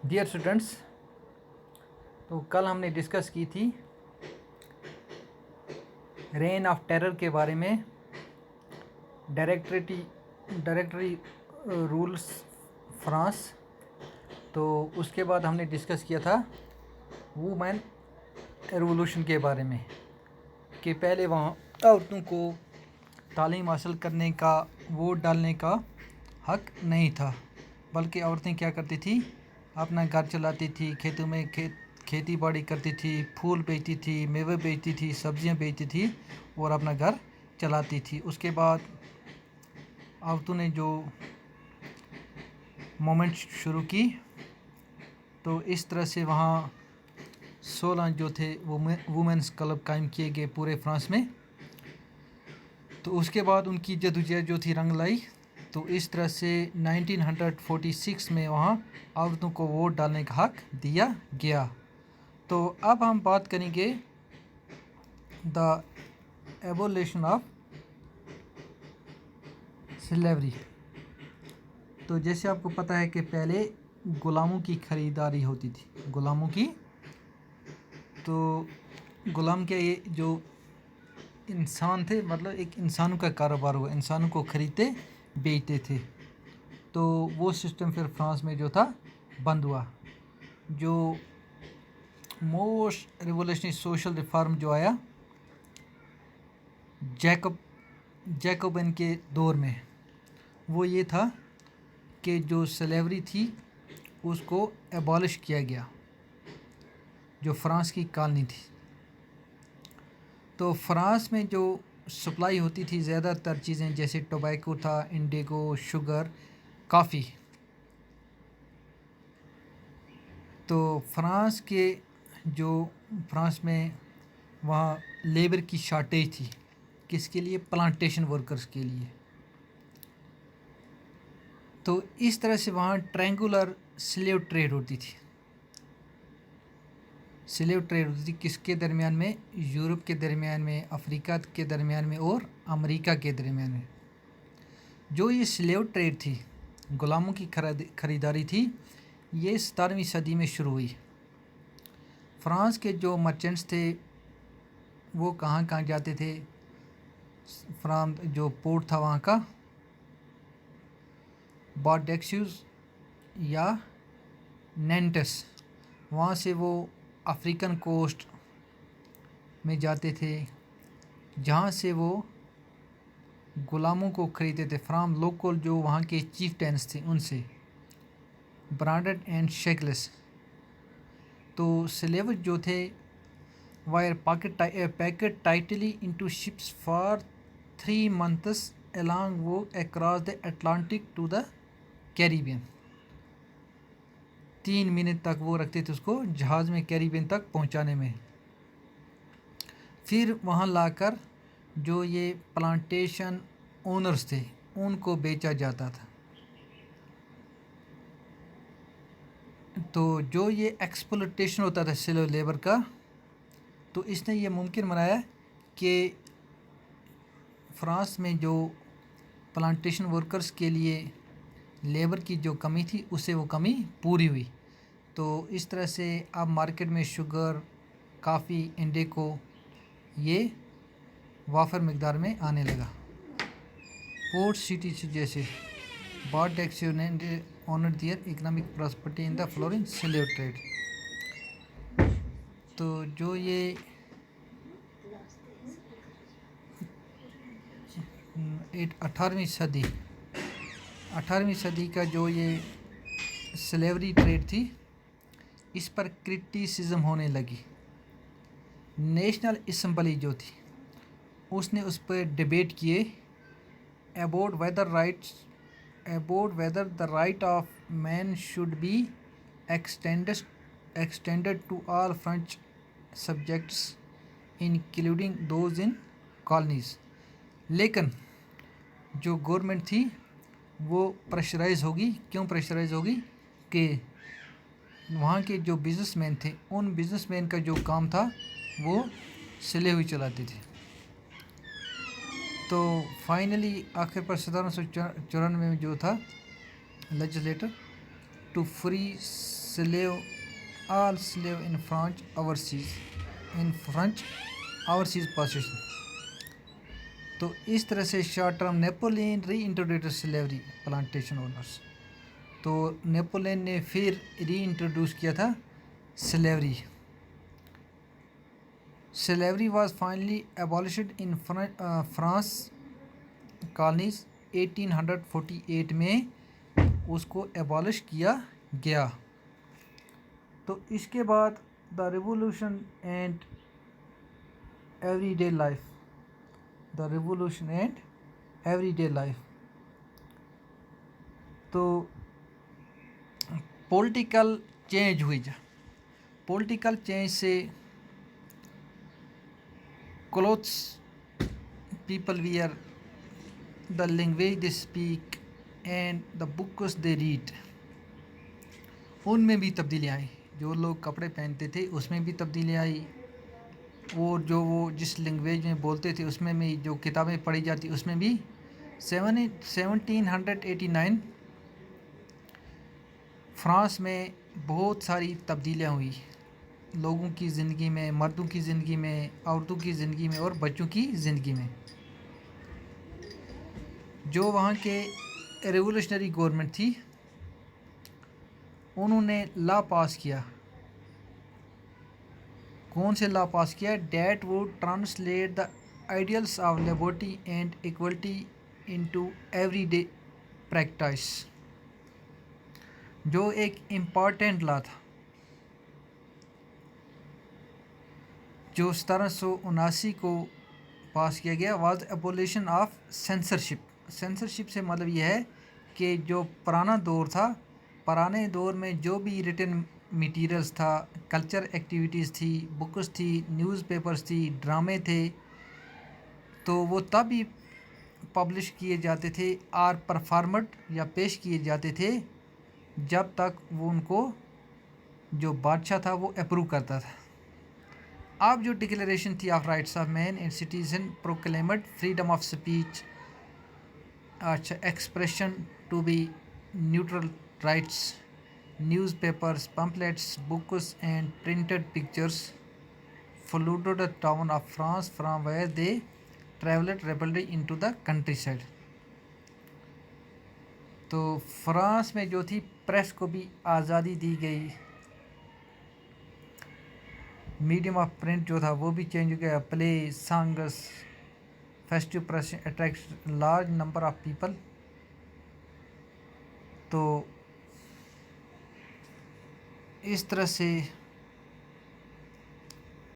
Dear students, तो कल हमने डिस्कस की थी रेन ऑफ टेरर के बारे में, डायरेक्टरी रूल्स फ्रांस। तो उसके बाद हमने डिस्कस किया था वुमेन रेवोल्यूशन के बारे में कि पहले वहाँ औरतों को तालीम हासिल करने का, वोट डालने का हक नहीं था, बल्कि औरतें क्या करती थी, अपना घर चलाती थी, खेतों में खेती बाड़ी करती थी, फूल बेचती थी, मेवे बेचती थी, सब्जियां बेचती थी और अपना घर चलाती थी। उसके बाद औरतों ने जो मूवमेंट शुरू की, तो इस तरह से वहाँ 16 जो थे वो वुमेन्स क्लब कायम किए गए पूरे फ्रांस में। तो उसके बाद उनकी जदोजहद जो थी रंग लाई। तो इस तरह से 1946 में वहाँ औरतों को वोट डालने का हक दिया गया। तो अब हम बात करेंगे द एबोलिशन ऑफ स्लेवरी। तो जैसे आपको पता है कि पहले ग़ुलामों की ख़रीदारी होती थी, ग़ुलामों की। तो ग़ुलाम क्या, ये जो इंसान थे, मतलब एक इंसानों का कारोबार हुआ, इंसानों को ख़रीदते बेचते थे। तो वो सिस्टम फिर फ्रांस में जो था बंद हुआ। जो मोस्ट रिवोल्यूशनरी सोशल रिफॉर्म जो आया जैकोबिन के दौर में, वो ये था कि जो स्लेवरी थी उसको एबॉलिश किया गया, जो फ्रांस की कॉलोनी थी। तो फ्रांस में जो सप्लाई होती थी ज़्यादातर चीज़ें, जैसे टोबैको था, इंडिगो, शुगर, कॉफ़ी। तो फ्रांस में वहाँ लेबर की शॉर्टेज थी। किसके लिए? प्लांटेशन वर्कर्स के लिए। तो इस तरह से वहाँ ट्रायंगुलर स्लेव ट्रेड होती थी। स्लेव ट्रेड होती थी किसके दरमियान में? यूरोप के दरमियान में, अफ्रीका के दरमियान में और अमेरिका के दरमियान में। जो ये स्लेव ट्रेड थी, ग़ुलामों की ख़रीदारी थी, ये 17वीं सदी में शुरू हुई। फ्रांस के जो मर्चेंट्स थे वो कहाँ कहाँ जाते थे? फ्रांस जो पोर्ट था वहाँ का बॉर्डेक्सियस या नेंटस, वहाँ से वो अफ्रीकन कोस्ट में जाते थे, जहाँ से वो ग़ुलामों को ख़रीदते थे फ्राम लोकल, जो वहाँ के चीफ्टेन्स थे उनसे, ब्रांडेड एंड शेकलेस। तो स्लेव जो थे were packed tightly into ships for 3 months along वो across the Atlantic to the Caribbean. 3 महीने तक वो रखते थे उसको जहाज़ में कैरिबियन तक पहुंचाने में। फिर वहाँ लाकर जो ये प्लांटेशन ओनर्स थे उनको बेचा जाता था। तो जो ये एक्सप्लॉयटेशन होता था स्लेव लेबर का, तो इसने ये मुमकिन बनाया कि फ्रांस में जो प्लांटेशन वर्कर्स के लिए लेबर की जो कमी थी, उससे वो कमी पूरी हुई। तो इस तरह से अब मार्केट में शुगर, कॉफ़ी, इंडिगो ये वाफर मकदार में आने लगा। पोर्ट सिटी जैसे बॉर्डेक्सियस ने honoured their economic prosperity in the flourishing slave trade. तो जो ये 18वीं सदी का जो ये स्लेवरी ट्रेड थी, इस पर क्रिटिसिज्म होने लगी। नेशनल असम्बली जो थी उसने उस पर डिबेट किए about whether the right of man should be extended to all French subjects including those in colonies. लेकिन जो गवर्नमेंट थी वो प्रेशराइज होगी। क्यों प्रेशराइज होगी? कि वहाँ के जो बिजनेसमैन थे, उन बिजनेसमैन का जो काम था वो स्लेव ही चलाते थे। तो फाइनली आखिर पर 1794 में जो था legislator to free slave all slave in French overseas possession. تو اس طرح سے short term Napoleon reintroduced slavery plantation owners. تو نیپولین نے پھر ری انٹروڈیوس کیا تھا slavery. Slavery was finally abolished in France colonies. 1848 میں اس کو ایبالش کیا گیا. تو اس کے بعد the revolution and every day life. The revolution and every day life. تو پولیٹیکل چینج ہوئی. پولیٹیکل چینج سے clothes people wear, the language they speak and the books they read, ان میں بھی تبدیلی آئی. جو لوگ کپڑے پہنتے تھے اس میں بھی تبدیلی آئی, اور جو وہ جس لینگویج میں بولتے تھے اس میں بھی جو کتابیں پڑھی جاتی اس میں بھی. 1789 فرانس میں بہت ساری تبدیلیاں ہوئی لوگوں کی زندگی میں, مردوں کی زندگی میں, عورتوں کی زندگی میں اور بچوں کی زندگی میں. جو وہاں کے ریولوشنری گورنمنٹ تھی انہوں نے لا پاس کیا. کون سے لا پاس کیا؟ That would translate the ideals of liberty and equality into every day practice. جو ایک امپورٹنٹ لا تھا جو 1779 کو پاس کیا گیا, واز ایبولیشن آف سینسرشپ. سینسرشپ سے مطلب یہ ہے کہ جو پرانا دور تھا, پرانے دور میں جو بھی ریٹن میٹیریلز تھا, کلچر ایکٹیویٹیز تھی, بکس تھی, نیوز پیپرز تھی, ڈرامے تھے, تو وہ تب ہی پبلش کیے جاتے تھے اور پرفارمڈ یا پیش کیے جاتے تھے جب تک وہ ان کو جو بادشاہ تھا وہ اپروو کرتا تھا. اب جو ڈکلیریشن تھی of rights of man and citizen proclaimed freedom of speech, اچھا, expression to be neutral rights, newspapers, pamphlets, books and printed pictures flooded the town of France from where they traveled rapidly into the countryside. تو France میں جو تھی press کو بھی آزادی دی گئی. Medium of print جو تھا وہ بھی چینج ہو گیا. Plays, songs, festive press attract large number of people. تو اس طرح سے